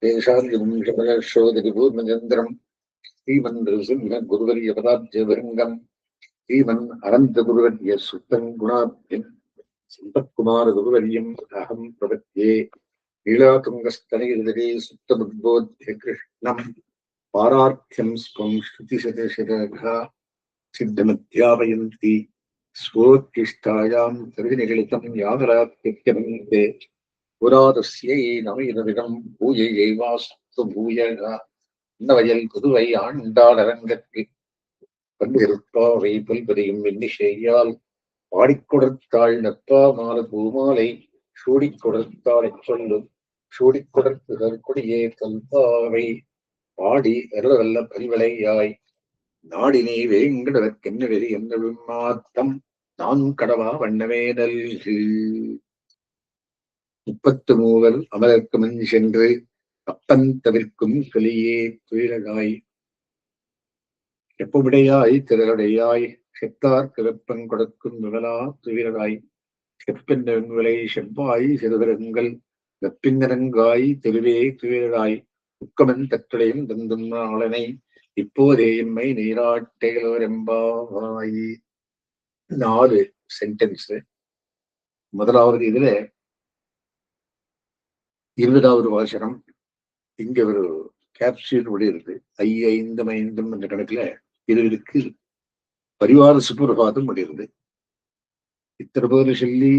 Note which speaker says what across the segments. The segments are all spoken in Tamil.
Speaker 1: தேசாந்திரூர்மச்சந்திரம் ஸ்ரீமந்திரசிம்ஹ குருவரிய பதாப்ஜபங்கம் ஸ்ரீமன் அனந்த குருவரிய சுத்தம் குணாப்தியம் சம்பத்குமார குருவரியம் அகம் பிரபத்யே லீலாதுங்கஸ்தனகிரிதரே சுத்தமுத்போத்ய கிருஷ்ணம் பாரார்த்தியம் ஸ்வம் ஸ்ருதிசதசதகா சித்தமத்யாபயந்தி ஸ்வோத்கிஷ்டாயாம் திருநிகழிதம் யாவராத்யமந்தே புராதஸ்யை நமையிடம் பூஜையை வாஸ்து பூயக வயல் புதுவை ஆண்டாள் அரங்கற்கு பன்னிருப்பாவை பல்பதியும் வெண்ணிசையால் பாடிக்கொடர்த்தாள் நப்பா மால பூமாலை சூடிக்கொடர்த்தாளை சொல்லும் சூடிக்கொடர்த்துதற் கொடியே கல்பாவை பாடி எல்லவல்ல பரிவளையாய் நாடினே வேங்கடவர்க்கென்ன வெறி என்ற மாத்தம் நான் கடவா வண்ணமே நல்கு 33 அமரர்க்கு முன் சென்று அப்பன் தவிர்க்கும் கலியே துயிலகாய் எப்பமுடையாய் திரளுடையாய் செத்தார்க்கு வெப்பம் கொடுக்கும் விமலா துயிலகாய் செப்பென்ற வெண்விலை செவ்வாய் சிறுவரங்கள் வெப்பின்னரங்காய் தெருவே துயிலகாய் உக்கமன் தற்களையும் தந்தும் ஆளனை இப்போதே எம்மை நீராட்டைகளோரெம்பாவாய். 4 சென்டென்ஸ். முதலாவது இதுல 20வது வாசனம். இங்க ஒரு கேப்சூல் முடியிருக்கு. 5 என்ற கணக்குல இதுக்கு பரிவார சுப்பிரபாதம் முடியிருக்கு. இத்தனை பேர் சொல்லி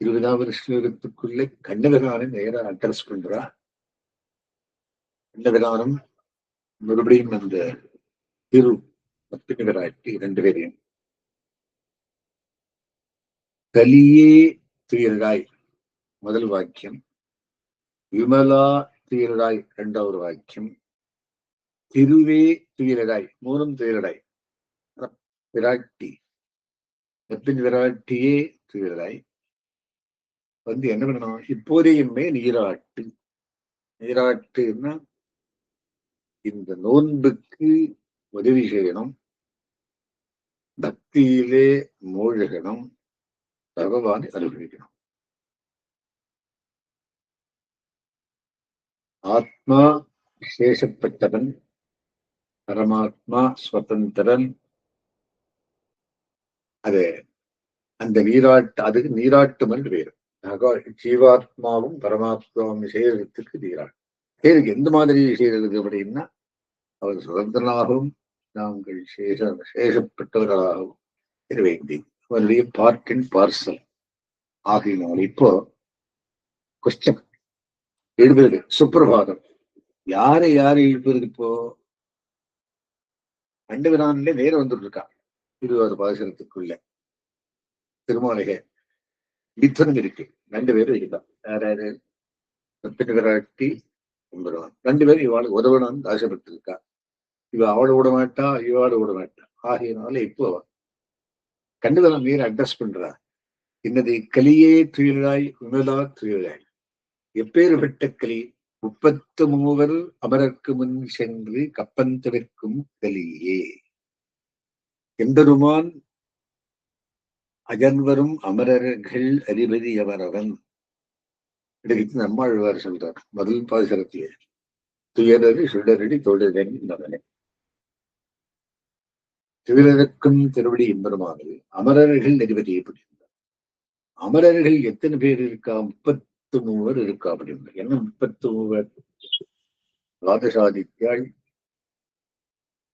Speaker 1: 20வது ஸ்லோகத்துக்குள்ள கண்ணவிதானம் நேர அட்ரஸ் பண்றா. கண்ணவிதானம் மறுபடியும் அந்த திரு பத்தினராட்டி 2 பேரையும் கலியே துயராய் முதல் வாக்கியம், விமலா துயராய் 2வது வாக்கியம், திருவே துயராய் 3ம் துயராய் விராட்டி வெப்பின் விராட்டியே துயராய் என்ன பண்ணணும்? இப்போதையுமே நீராட்டு. நீராட்டுன்னா இந்த நோன்புக்கு உதவி செய்யணும், பக்தியிலே மூழ்கணும், பகவானை அனுபவிக்கணும். ஆத்மா விசேஷப்பட்டவன், பரமாத்மா சுதந்திரன். அது அந்த நீராட்டு, அதுக்கு நீராட்டுமன் வேறு. ஜீவாத்மாவும் பரமாத்மாவும் செய்யறதுக்கு நீராட்டு. பேருக்கு எந்த மாதிரி செய்யறது அப்படின்னா, அவர் சுதந்திரனாகவும் நாங்கள் சேஷப்பட்டவர்களாகவும் இருக்க வேண்டி அவருடைய பார்ட் அண்ட் பார்சல் ஆகினால். இப்போ கொஸ்டின் எழுதுறது சுப்பிரபாதம் யாரை எழுப்புறது? இப்போ அண்டவிரான்ல நேர வந்துட்டு இருக்கா 20வது பாசனத்துக்குள்ள. திருமாளிகை மித்தனம் இருக்கு, 2 பேரும் இருக்கான். யாராரு? விராட்டி 2 பேரும் இவாளுக்கு உதவணும்னு ஆசைப்பட்டு இருக்கா. இவ அவளை விட மாட்டா, இவாளை விட மாட்டா. ஆகையினால இப்போ கண்டுதலம் நீர் அட்ரஸ் பண்றா. என்னது? கலியே துயிலாய் விமலா துயிலாய். எப்பேறுபட்ட கலி? 33 அமரர்க்கு முன் சென்று கப்பன் தவிர்க்கும் கலியே. எம்பெருமான் அஜன்வரும் அமரர்கள் அதிபதி அவரவன். இதுக்கு நம்மாழ்வார் சொல்றார் முதல் பாசுரத்திலே, துயரடி சுடரடி தொழிலன் நவனே. துயரக்கும் திருவடி எம்பெருமானது அமரர்கள் அதிபதியை புரிந்தார். அமரர்கள் எத்தனை பேர் இருக்கா? 33 இருக்கா அப்படின்னு. என்ன 33? துவாதசாதித்யாள்,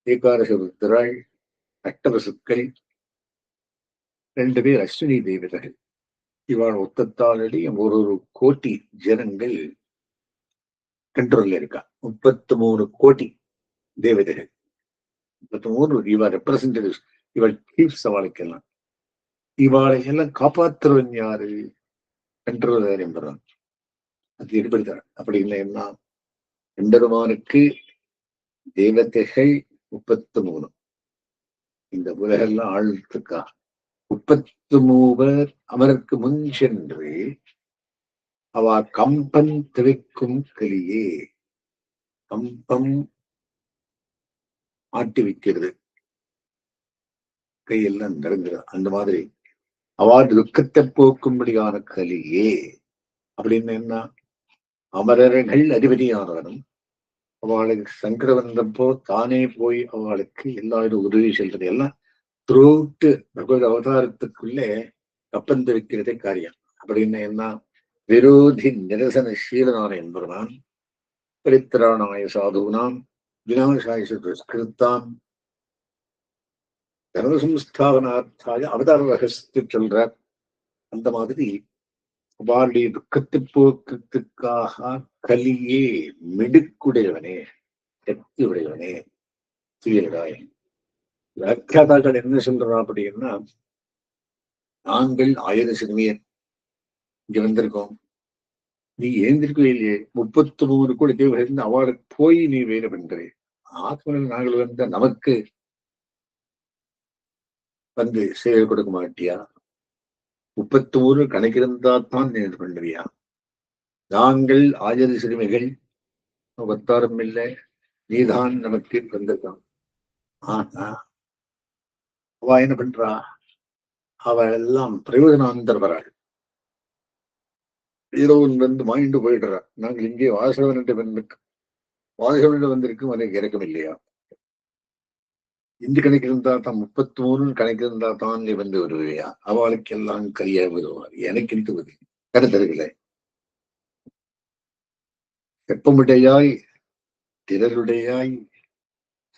Speaker 1: ஏகாதசருத்திராள், அஷ்டவசுக்கள், 2 பேர் அஸ்வினி தேவதைகள். இவாள் ஒத்தத்தாலடி ஒரு கோடி ஜனங்கள் கண்ட்ரோல்ல இருக்கா. 33 கோடி தேவதைகள். 33 இவா ரெப்ரசன்டேட்டிவ்ஸ். இவள் சீஃப்ஸ். அவளுக்கெல்லாம் இவாளை எல்லாம் காப்பாற்றுவன் யாரு? கண்ட்ரோல் என்பதான். அது ஏற்படுத்தார். அப்படி இல்லை என்ன? எம்பெருமானுக்கு தேவதைகள் 33. இந்த உலகெல்லாம் ஆழ்த்துக்கா 33 அமரருக்கு முன் சென்று அவ கம்பன் திரைக்கும் கலியே. கம்பம் ஆட்டி வைக்கிறது, கையெல்லாம் நெருங்குறது. அந்த மாதிரி அவா துக்கத்தை போக்கும்படியான கலியே அப்படின்னு என்ன? அமரர்கள் அதிபதியானவனும் அவளுக்கு சங்கடம் வந்தப்போ தானே போய் அவளுக்கு எல்லாரும் உதவி செல்றது எல்லாம் த்ரூட்டு பகவத் அவதாரத்துக்குள்ளே கப்பந்து வைக்கிறதே காரியம். அப்படின்னு என்ன, விரோதி நிரசனசீலனான என்பவனான் பரித்திராணாய சாதுனாம் விநாசாய துஷ்கிருத்தாம் தர்மசம்ஸ்தாபனார்த்தாய அவதார ரகசியத்தை சொல்றார். அந்த மாதிரி அவளுடைய துக்கத்தை போக்குக்காக கலியே மிடுக்குடையவனே, சக்தி உடையவனே துயராய். வியாக்கியாதாக்கள் என்ன சொல்றா அப்படின்னா, நாங்கள் 1000 சிறுமியர் இங்க வந்திருக்கோம், நீ எழுந்திருக்கவே இல்லையே, 33 கோடி தேவர்கள் அவளுக்கு போய் நீ வேலை பண்றே, ஆத்மனில் நாங்கள் வந்த நமக்கு வந்து சேவை கொடுக்க மாட்டியா? 33 கணக்கிருந்தா தான் நீ பண்ணுவியா? நாங்கள் 1000 சிறுமிகள், ஒத்தாரம் இல்லை, நீதான் நமக்கு வந்திருக்கான். ஆனா அவ என்ன பண்றா, அவள் எல்லாம் பிரயோஜனாந்தர்வராள். ஏதோ ஒன்று வந்து வாங்கிட்டு போயிடுறா. நாங்கள் இங்கே வாசகவனிடம் வந்திருக்கும், எனக்கு இறக்கம் இல்லையா? இந்த கணக்கு இருந்தா தான் 33 கணக்கு இருந்தா தான் நீ வந்து வருவியா? அவளுக்கு எல்லாம் கையா வருவார், எனக்கு இருந்து வருது கருத்தருகளை வெப்பமுடையாய் திரளுடையாய்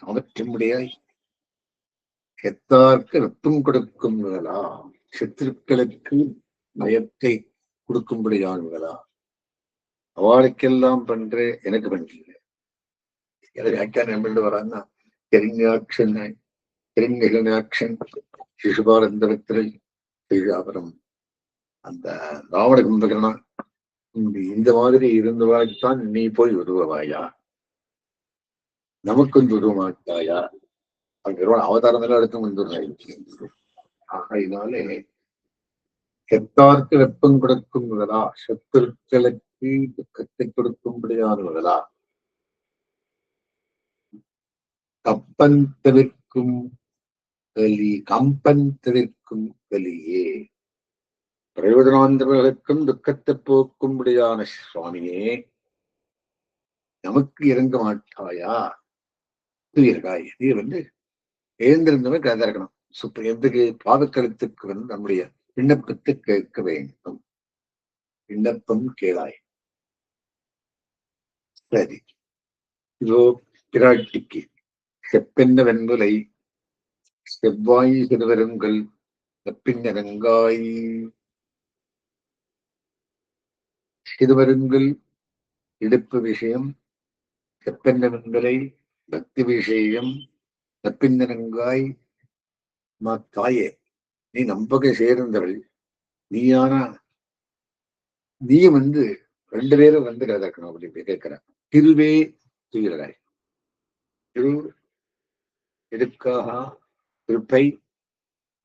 Speaker 1: சாமர்த்தியமுடையாய் எத்தார்க்கு வெப்பம் கொடுக்கும்களா, சத்துருக்களுக்கு பயத்தை கொடுக்கும்படியானுங்களா, அவளுக்கெல்லாம் பண்ற எனக்கு பண்றீங்க. வியாக்கியானம் என்ன வரான்னா, தெரிஞ்சாட்சன் தெரிஞ்சாட்சன் சிசுபாலந்தரத்தில் செய்தாபரம் அந்த ராவண கும்பகர்ணா இந்த மாதிரி இருந்தவாய்த்தான் நீ போய் உருவவாயா, நமக்கு வந்து உருவமாட்டாயா? அங்க அவதாரம் எல்லாம் எடுத்து வந்துடுறாங்க. ஆகையினாலே எத்தார்க்கு வெப்பம் கொடுக்கும்களா, சத்துருக்களுக்கு துக்கத்தை கொடுக்கும்படியானவர்களா, கப்பன் தவிர்க்கும் கலி கம்பன் தவிர்க்கும் கலியே, பிரயோஜனாந்தர்களுக்கும் துக்கத்தை போக்கும்படியான சுவாமியே, நமக்கு இறங்க மாட்டாயா? துயர்காய். நீ வந்து எழுந்திருந்தவன் கதை இருக்கணும். எதுக்கு பாதக்கருத்துக்கு வந்து நம்முடைய விண்ணப்பத்தை கேட்க வேண்டும். விண்ணப்பம் கேளாய். சரி, இதோ பிராட்டிக்கு செப்பென்ன வெண்புலை செவ்வாய் சிறுவருங்கள் செப்பின்னரங்காய் சிறுவருங்கள் இடுப்பு விஷயம், செப்பென்ன வெண்புலை பக்தி விஷயம், செப்பின்னரங்காய் தாயே, நீ நம்பகை சேர்ந்தவள், நீயானா நீயும் வந்து 2 பேரும் வந்து கதக்கணும் அப்படி கேட்கிற. திருவே துயிலாய், திரு எதுக்காக திருப்பை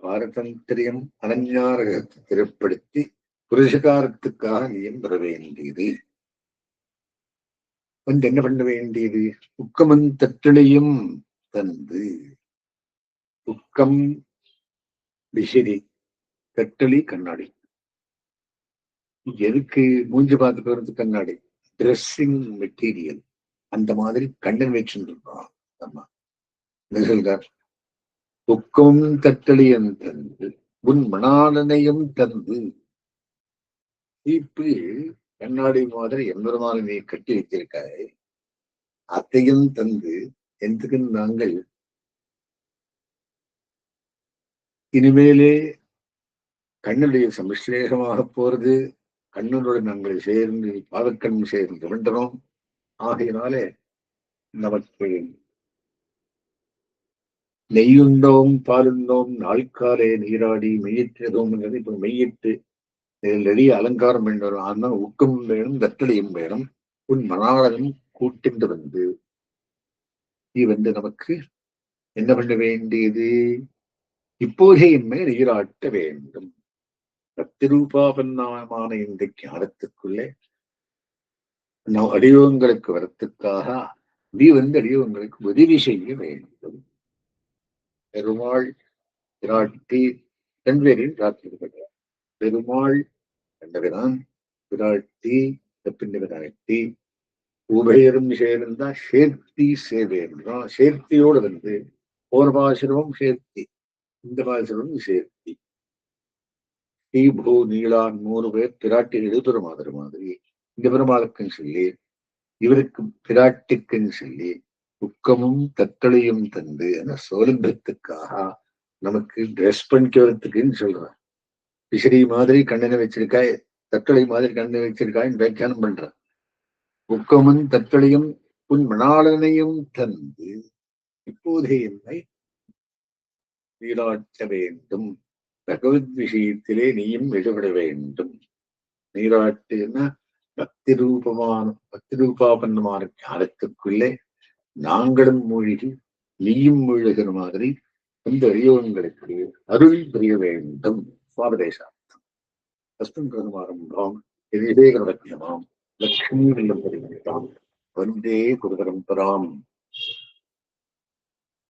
Speaker 1: பாரதந்திரியம் அனஞ்ஞாரகத்தை திறப்படுத்தி புருஷகாரத்துக்காக நீயும் பெற வேண்டியது. வந்து என்ன பண்ண வேண்டியது? உக்கமன் தட்டளையும் தந்து, உக்கம் விசிறி, தட்டளி கண்ணாடி. எதுக்கு மூஞ்சி பார்த்து போறது? கண்ணாடி ட்ரெஸ்ஸிங் மெட்டீரியல். அந்த மாதிரி கண்ணன் வச்சுருக்கான். ஆமா, என்ன சொல்றார்? உக்கம் தட்டளியும் தந்து உன் மணாலனையும் தந்து, இப்படி கண்ணாடி மாதிரி எம்பெருமான நீ கட்டி வைத்திருக்காய், அத்தையும் தந்து எதுக்கு நாங்கள் இனிமேலே கண்ணுடைய சமிஸ்லேஷமாக போறது, கண்ணனுடன் நாங்கள் சேர்ந்து பாதக்கண் சேர்ந்து வேண்டனோம். ஆகையினாலே நமக்கு நெய்யுண்டோம் பாலுண்டோம் நாள்காலே நீராடி மெய்யிற்றதோம் என்றது. இப்ப மெய்யிட்டு நிறைய அலங்காரம் வேண்டும். ஆனால் உக்கும் வேணும், தட்டளையும் வேணும். உன் மணாளனும் கூட்டிட்டு வந்து நீ வந்து நமக்கு என்ன பண்ண வேண்டியது? இப்போதே எம்மை நீராட்ட வேண்டும். பத்திரூபாபன்னமான இந்த ஞானத்துக்குள்ளே அடியோங்களுக்கு வரத்துக்காக நீ வந்து அடியோங்களுக்கு உதவி செய்ய வேண்டும். பெருமாள் பிராட்டி 2 பேரையும் பிரார்த்திக்கப்படுறார். பெருமாள் கண்டபிரான், பிராட்டி பின்ன விராட்டி உபயரும் சேர்ந்தா சேர்த்தி சேவேன்றோம். சேர்த்தியோடு வந்து ஒரு பாசுரமும் சேர்த்தி, இந்த பாசுரமும் சேர்த்தி. ஸ்ரீபூ நீளான் 3 பேர் பிராட்டி எழுபெருமாதர் மாதிரி இந்த பெருமாளுக்குன்னு சொல்லி, இவருக்கு பிராட்டிக்குன்னு சொல்லி துக்கமும் தக்களையும் தந்து அந்த சௌலபியத்துக்காக நமக்கு ட்ரெஸ் பண்ணிக்கிறதுக்குன்னு சொல்றான். விசிறி மாதிரி கண்ணனை வச்சிருக்காய், தக்களை மாதிரி கண்ணனை வச்சிருக்காய்ன்னு வியாக்கியானம் பண்றான். துக்கமும் தக்களையும் உன் மணாளனையும் தந்து இப்போதே என்னை நீராட்ட வேண்டும், பகவத் விஷயத்திலே நீயும் ஈடுபட வேண்டும். நீராட்டுன்னா பக்தி ரூபாபன்னமான ஞானத்துக்குள்ளே நாங்களும் மூழ்கி நீயும் மூழ்கிற மாதிரி அந்த அறியோங்களுக்கு அருள் புரிய வேண்டும். சுவாபதேசார்த்தம். அஸ்மின் பிரதமாரம்பாம் எதிரே லட்சுமி வெல்லம் வந்தே குரு பரம்பராம்.